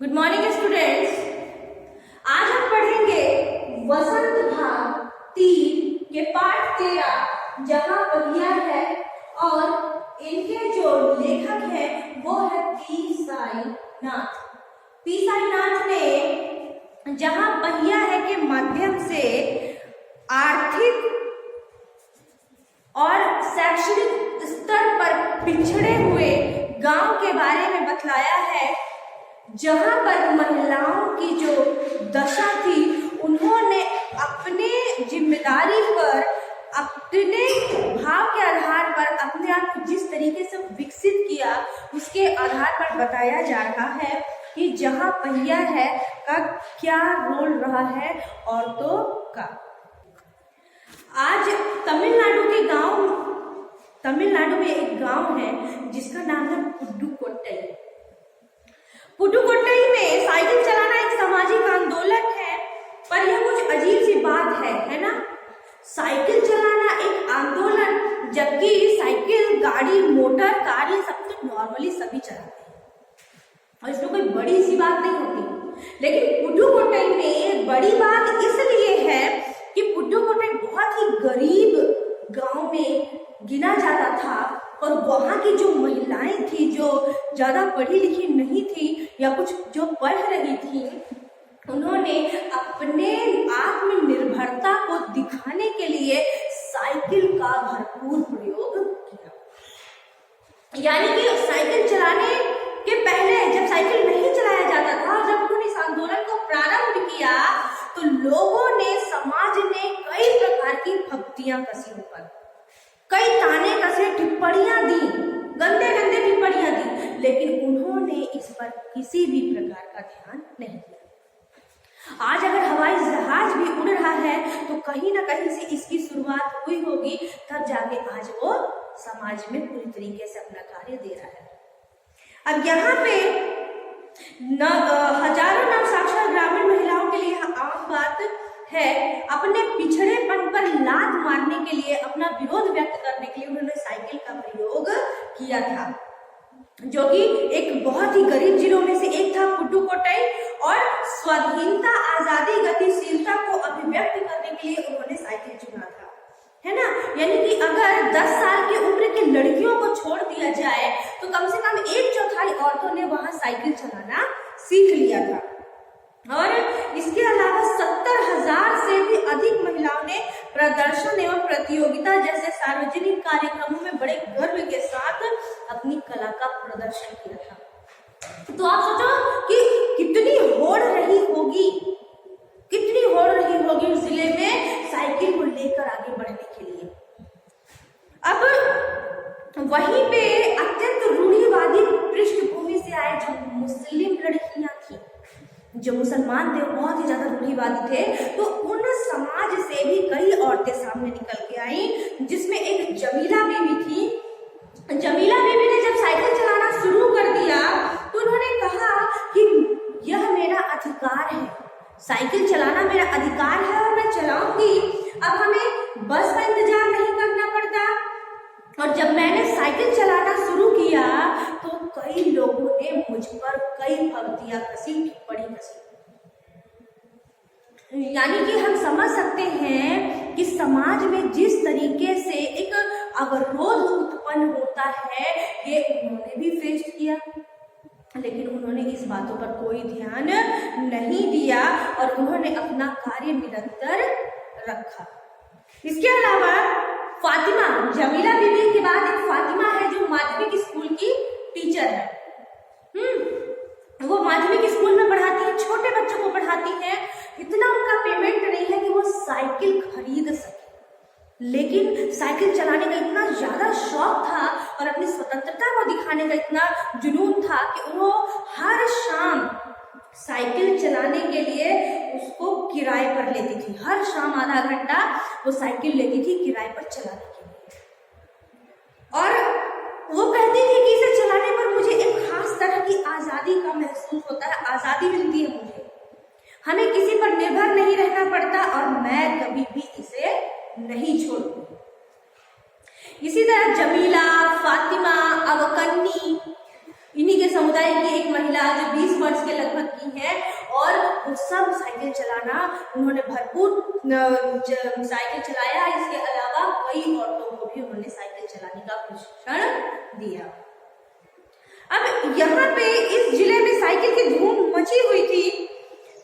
Good morning students. आज हम पढ़ेंगे वसंत भाग 3 के पाठ 13 जहां पहिया है और इनके जो लेखक है वो है पी साईनाथ। पी साईनाथ ने जहां पहिया है के माध्यम से आर्थिक और शैक्षणिक स्तर पर पिछड़े हुए गांव के बारे में बतलाया है, जहां पर महिलाओं की जो दशा थी उन्होंने अपने जिम्मेदारी पर अपने भाव के आधार पर अपने आप को जिस तरीके से विकसित किया उसके आधार पर बताया जा रहा है कि जहां पहिया है का क्या रोल रहा है औरतों का। आज तमिलनाडु में एक गांव है जिसका नाम है पुडुकोट्टई। पुडुकोट्टई में साइकिल चलाना एक सामाजिक आंदोलन है, पर यह कुछ अजीब सी बात है ना। साइकिल चलाना एक आंदोलन, जबकि साइकिल, गाड़ी, मोटर, कार ये सब तो नॉर्मली सभी चलाते हैं और इसमें कोई बड़ी सी बात नहीं होती। लेकिन पुडुकोट्टई में बड़ी बात इसलिए है कि पुडुकोट्टई बहुत ही गरीब गांव में गिना जाता था और वहां की जो महिलाएं थी जो ज्यादा पढ़ी लिखी नहीं थी या कुछ जो पढ़ रही थी, उन्होंने अपने आत्मनिर्भरता को दिखाने के लिए साइकिल का भरपूर प्रयोग किया। यानी कि साइकिल चलाने के पहले जब साइकिल नहीं चलाया जाता था, जब उन्होंने इस आंदोलन को प्रारंभ किया तो लोगों ने, समाज ने कई प्रकार की फब्तियां कसी उन पर, कई ताने कसे, टिप्पणियां दी, गंदे गंदे टिप्पणियां दी, लेकिन उन्होंने इस पर किसी भी प्रकार का ध्यान नहीं दिया। आज अगर हवाई जहाज भी उड़ रहा है तो कहीं ना कहीं से इसकी शुरुआत हुई होगी, तब जाके आज वो समाज में पूरी तरीके से अपना कार्य दे रहा है। अब यहाँ पे हजारों नवसाक्षर ग्रामीण महिलाओं के लिए आम बात है, अपने पिछड़ेपन पर लात मारने के लिए, अपना विरोध व्यक्त करने के लिए उन्होंने साइकिल का प्रयोग किया था, जो कि एक बहुत ही गरीब जिलों में से एक था पुडुकोट्टई, और स्वाधीनता, आजादी, गतिशीलता को अभिव्यक्त करने के लिए उन्होंने साइकिल चुना था, है ना। यानी कि अगर 10 साल की उम्र की लड़कियों को छोड़ दिया जाए तो कम से कम 1/4 औरतों ने वहां साइकिल चलाना सीख लिया था। और इसके अलावा 70,000 से भी अधिक महिलाओं ने प्रदर्शन एवं प्रतियोगिता जैसे सार्वजनिक कार्यक्रमों में बड़े गर्व के साथ अपनी कला का प्रदर्शन किया था। तो आप सोचो कि कितनी होड़ रही होगी उस जिले में साइकिल को लेकर आगे बढ़ने के लिए। अब वहीं पे अत्यंत रूढ़िवादी पृष्ठभूमि से आए जो मुस्लिम लड़कियां थी, जो मुसलमान थे, बहुत ही ज्यादा रूढ़िवादी थे, तो उन समाज से भी कई औरतें सामने निकल के आई, जिसमें एक जमीला बीबी थी। जमीला बीबी ने जब साइकिल चलाना शुरू कर दिया तो उन्होंने कहा कि यह मेरा अधिकार है, साइकिल चलाना मेरा अधिकार है और मैं चलाऊंगी। अब हमें बस का इंतजार नहीं करना पड़ता। और जब मैंने साइकिल चलाना शुरू किया तो कई लोगों ने मुझ पर कई फब्तियां कसी, टिप्पणी कसी। यानी कि हम समझ सकते हैं कि समाज में जिस तरीके से एक अवरोध उत्पन्न होता है, ये उन्होंने भी फेस किया, लेकिन उन्होंने इस बातों पर कोई ध्यान नहीं दिया और उन्होंने अपना कार्य निरंतर रखा। इसके अलावा फातिमा, जमीला बीबी के बाद एक फातिमा है जो माध्यमिक स्कूल की टीचर है। वो माध्यमिक स्कूल में पढ़ाती है, छोटे बच्चों को पढ़ाती है। इतना उनका पेमेंट नहीं है कि वो साइकिल खरीद सके, लेकिन साइकिल चलाने का इतना ज्यादा शौक था और अपनी स्वतंत्रता को दिखाने का इतना जुनून था कि वो हर शाम साइकिल चलाने के लिए उसको किराए पर लेती थी। हर शाम आधा घंटा वो साइकिल लेती थी किराए पर चलाने के लिए, और वो कहती थी कि इसे चलाने पर मुझे एक खास तरह की आजादी का महसूस होता है, आजादी मिलती है मुझे, हमें किसी पर निर्भर नहीं रहना पड़ता और मैं कभी भी इसे नहीं छोड़ूंगी। इसी तरह जमीला, फातिमा, अवकन्नी, इन्हीं के समुदाय की एक महिला जो 20 वर्ष के लगभग सब साइकिल चलाना उन्होंने भरपूर साइकिल चलाया। इसके अलावा कई औरतों को भी उन्होंने साइकिल चलाने का प्रशिक्षण दिया। अब यहाँ पे इस जिले में साइकिल की धूम मची हुई थी,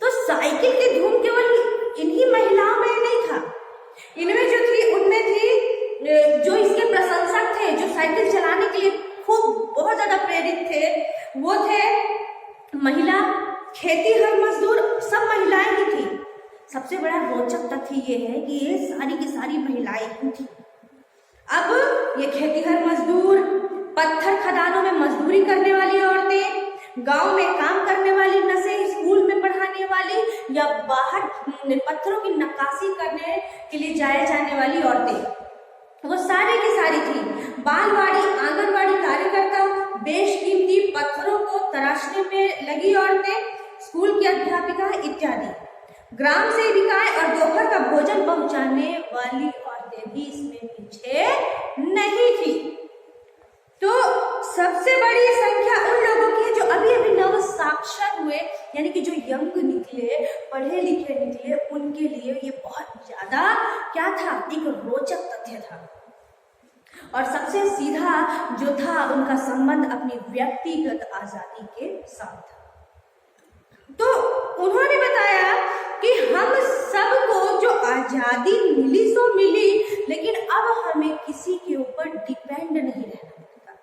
तो साइकिल की धूम केवल इन्हीं महिलाओं में नहीं था, इनमें जो थी उनमें थी जो इसके प्रशंसक थे, जो साइकिल चलाने के लिए खूब बहुत ज्यादा प्रेरित थे, वो थे महिला, खेतीहर मजदूर, सब महिलाएं ही थी। सबसे बड़ा रोचक तथ्य ये है कि ये सारी की सारी महिलाएं ही थी। अब ये खेतीहर मजदूर, पत्थर खदानों में मजदूरी करने वाली औरतें, गांव में काम करने वाली नसें, स्कूल में पढ़ाने वाली या बाहर पत्थरों की नक्काशी करने के लिए जाए जाने वाली औरतें, वो सारी की सारी थी। बालवाड़ी, आंगनवाड़ी कार्यकर्ता, बेशकीमती पत्थरों को तराशने में लगी औरतें, स्कूल की अध्यापिका इत्यादि, ग्राम सेविकाएं और दोपहर का भोजन पहुंचाने वाली औरतें भी इसमें पीछे नहीं थी। तो सबसे बड़ी संख्या उन लोगों की है जो अभी अभी नव साक्षर हुए, यानी कि जो यंग निकले, पढ़े लिखे निकले, उनके लिए ये बहुत ज्यादा क्या था, एक रोचक तथ्य था। और सबसे सीधा जो था उनका संबंध अपनी व्यक्तिगत आजादी के साथ था। तो उन्होंने बताया कि हम सबको जो आजादी मिली सो मिली, लेकिन अब हमें किसी के ऊपर डिपेंड नहीं रहना पड़ता,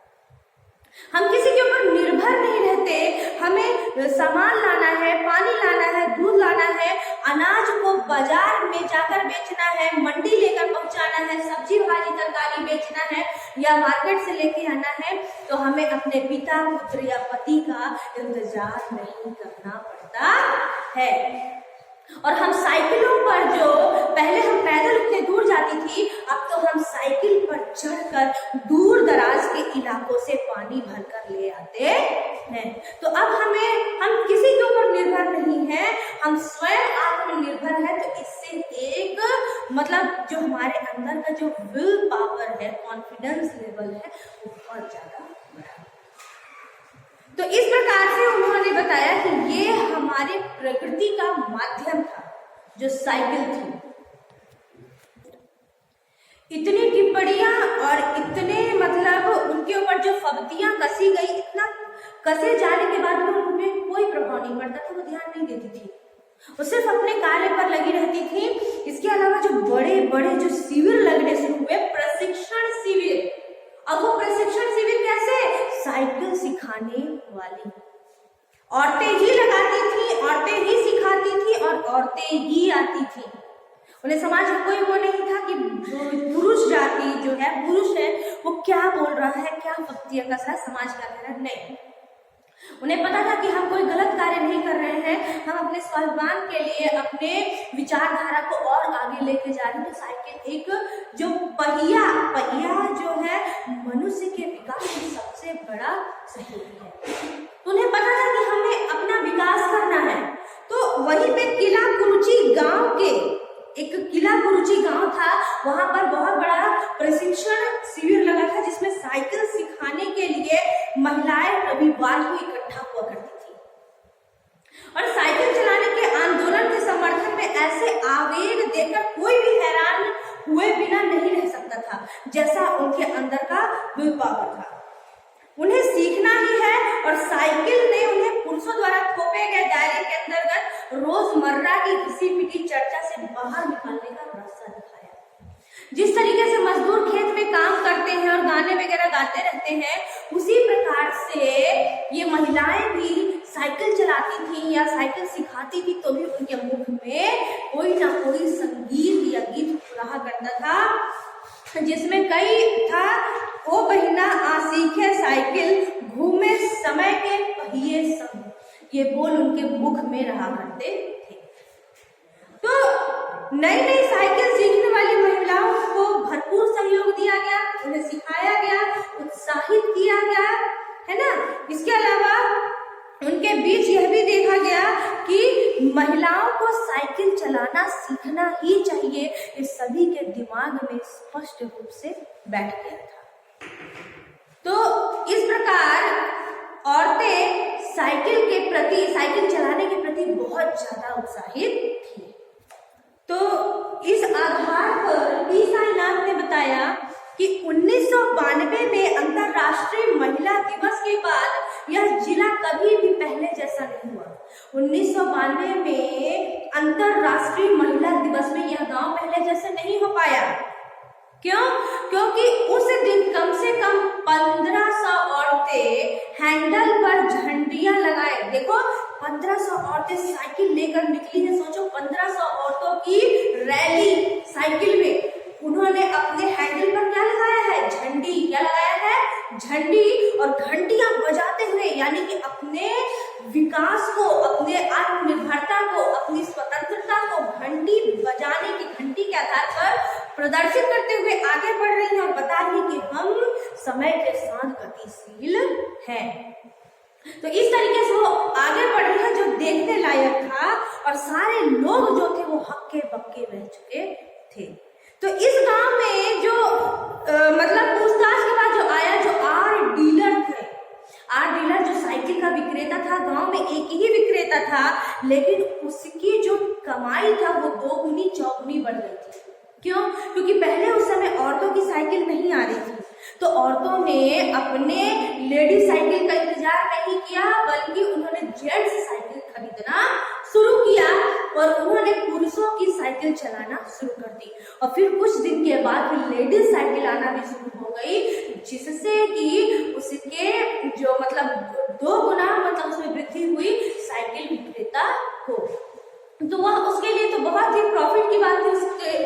हम किसी के ऊपर निर्भर नहीं रहते। हमें सामान लाना है, पानी लाना है, दूध लाना है, अनाज को बाजार में जाकर बेचना है, मंडी लेकर पहुंचाना है, सब्जी भाजी तरकारी बेचना है या मार्केट से लेके आना है, तो हमें अपने पिता, पुत्र या पति का इंतजार नहीं करना पड़ता है। और हम साइकिलों पर, जो पहले हम पैदल उतने दूर जाती थी, अब तो हम साइकिल पर चढ़कर दूर दराज के इलाकों से पानी भरकर ले आते हैं। तो अब हम किसी के ऊपर निर्भर नहीं है, हम स्वयं आत्मनिर्भर है। तो इससे एक मतलब जो हमारे अंदर का जो विल पावर है, कॉन्फिडेंस लेवल है, वो बहुत ज्यादा बढ़ा। तो इस प्रकार से उन्होंने बताया कि ये हमारे प्रकृति का माध्यम था, जो साइकिल थी। इतनी टिप्पणियां और इतने मतलब उनके ऊपर जो फब्तियां कसी गई, इतना कसे जाने के बाद भी उनमें कोई प्रभाव नहीं पड़ता था, वो ध्यान नहीं देती थी, वो सिर्फ अपने कार्य पर लगी रहती थी। इसके अलावा जो बड़े बड़े जो शिविर लगने शुरू हुए, प्रशिक्षण शिविर, अब वो प्रशिक्षण शिविर कैसे, साइकिल सिखाने वाली औरतें ही लगाती थी, औरतें ही सिखाती थी और औरतें ही आती थी। उन्हें समाज में कोई वो नहीं था कि पुरुष जाति जो है, पुरुष है, वो क्या बोल रहा है, क्या फक्तियां कर रहा है, समाज क्या कह रहा है, नहीं। उन्हें पता था कि हम कोई गलत कार्य नहीं कर रहे हैं, हम अपने स्वाभिमान के लिए अपने विचारधारा को और आगे लेके जा रहे हैं। तो साइकिल एक जो पहिया जो है मनुष्य के विकास में सबसे बड़ा सहयोगी है। तो उन्हें पता था कि हमें अपना विकास करना है। तो वहीं पे किला कुरुची गांव के, एक किला कुरुची गांव था, वहां पर बहुत बड़ा प्रशिक्षण शिविर लगा था, जिसमें साइकिल सिखाने के लिए महिलाएं रविवार को इकट्ठा हुआ करती थी। और साइकिल चलाने के आंदोलन के समर्थन में ऐसे आवेग देकर कोई भी हैरान हुए बिना नहीं रह सकता था, जैसा उनके अंदर का विल पावर था। उन्हें सीखना ही है, और साइकिल ने उन्हें पुरुषों द्वारा थोपे गए दायरे के अंतर्गत रोजमर्रा की घिसी पिटी चर्चा से बाहर निकालने का रास्ता दिखाया। जिस तरीके से मजदूर खेत में काम करते हैं और गाने वगैरह गाते रहते हैं, उसी प्रकार से ये महिलाएं भी साइकिल चलाती थी या साइकिल सिखाती थी, तो भी उनके मुख में कोई ना कोई संगीत या गीत रहा करता था, जिसमें कई था, ओ बहिना आ सीखे साइकिल, घूमे समय के पहिए संग, ये बोल उनके मुख में रहा करते थे। तो नई नई साइकिल सीखने वाली महिलाओं को भरपूर सहयोग दिया गया, उन्हें सिखाया गया, उत्साहित किया गया, है ना। इसके अलावा उनके बीच यह भी देखा गया कि महिलाओं को साइकिल चलाना सीखना ही चाहिए, ये सभी के दिमाग में स्पष्ट रूप से बैठ गया था। तो इस प्रकार औरतें साइकिल के प्रति, साइकिल चलाने के प्रति बहुत ज्यादा उत्साहित थी। तो इस आधार पर पी साईनाथ ने बताया कि 1992 में अंतरराष्ट्रीय महिला दिवस के बाद यह जिला कभी भी पहले जैसा नहीं हुआ। 1992 में अंतरराष्ट्रीय महिला दिवस में यह गांव पहले जैसे नहीं हो पाया। क्यों? क्योंकि उस दिन कम से कम 1500 औरतें हैंडल पर झंडियां लगाए। देखो 1500 औरतें साइकिल लेकर निकली है। सोचो 1500 औरतों की रैली साइकिल में, उन्होंने अपने हैंडल पर क्या लगाया है? झंडी। क्या लगाया है? झंडी। और घंटियां बजाते हुए, यानी कि अपने विकास को, अपने आत्मनिर्भरता को, अपनी स्वतंत्रता को घंटी बजाने की, घंटी के आधार पर प्रदर्शित करते हुए आगे बढ़ रही हैं और बता रही कि हम समय के साथ गतिशील हैं। तो इस तरीके से वो आगे बढ़ रही है, जो देखने लायक था, और सारे लोग जो थे वो हक्के बक्के रह चुके थे। तो इस गांव में जो मतलब पूछताछ के बाद जो आया, जो आर डीलर थे, आर डीलर जो साइकिल का विक्रेता था, गांव में एक ही विक्रेता था, लेकिन उसकी जो कमाई था वो 2 गुनी 4 गुनी बढ़ गई थी। क्यों? क्योंकि पहले उस समय औरतों की साइकिल नहीं आ रही थी, तो औरतों ने अपने लेडी साइकिल का इंतजार नहीं किया, बल्कि उन्होंने जेंट्स साइकिल खरीदना शुरू किया और उन्होंने पुरुषों की साइकिल चलाना शुरू कर दी। और फिर कुछ दिन के बाद फिर लेडीज साइकिल आना भी शुरू हो गई, जिससे कि उसके जो मतलब 2 गुना मतलब उसमें वृद्धि हुई साइकिल विक्रेता को। तो वह उसके लिए तो बहुत ही प्रॉफिट की बात थी,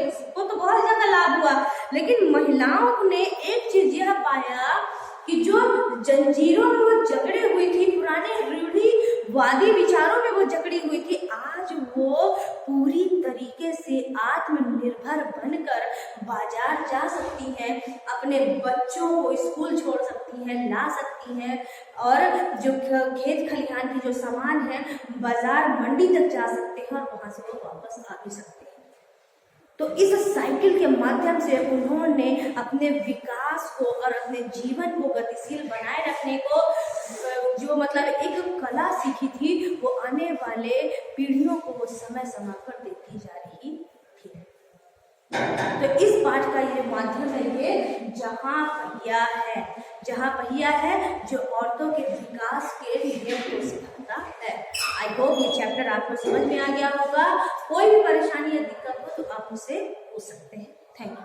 उसको तो बहुत ज्यादा लाभ हुआ। लेकिन महिलाओं ने एक चीज यह पाया कि जो जंजीरों में वो जकड़ी हुई थी, पुराने रूढ़िवादी विचारों में वो जकड़ी हुई थी, आज वो पूरी तरीके से आत्मनिर्भर बनकर बाजार जा सकती हैं, अपने बच्चों को स्कूल छोड़ सकती हैं, ला सकती हैं, और जो खेत खलिहान की जो सामान है बाजार मंडी तक जा सकते हैं और वहां से वो वापस आ भी सकते हैं। तो इस साइकिल के माध्यम से उन्होंने अपने विकास को और अपने जीवन को गतिशील बनाए रखने को जो मतलब एक कला सीखी थी, वो आने वाले पीढ़ियों को वो समय समय पर देती जा रही थी। तो इस पाठ का ये माध्यम है, ये जहां पहिया है जो औरतों के विकास के लिए को सिखाता है। आई होप ये चैप्टर आपको समझ में आ गया होगा। कोई भी परेशानी या दिक्कत हो तो आप मुझसे पूछ सकते हैं। Thank you.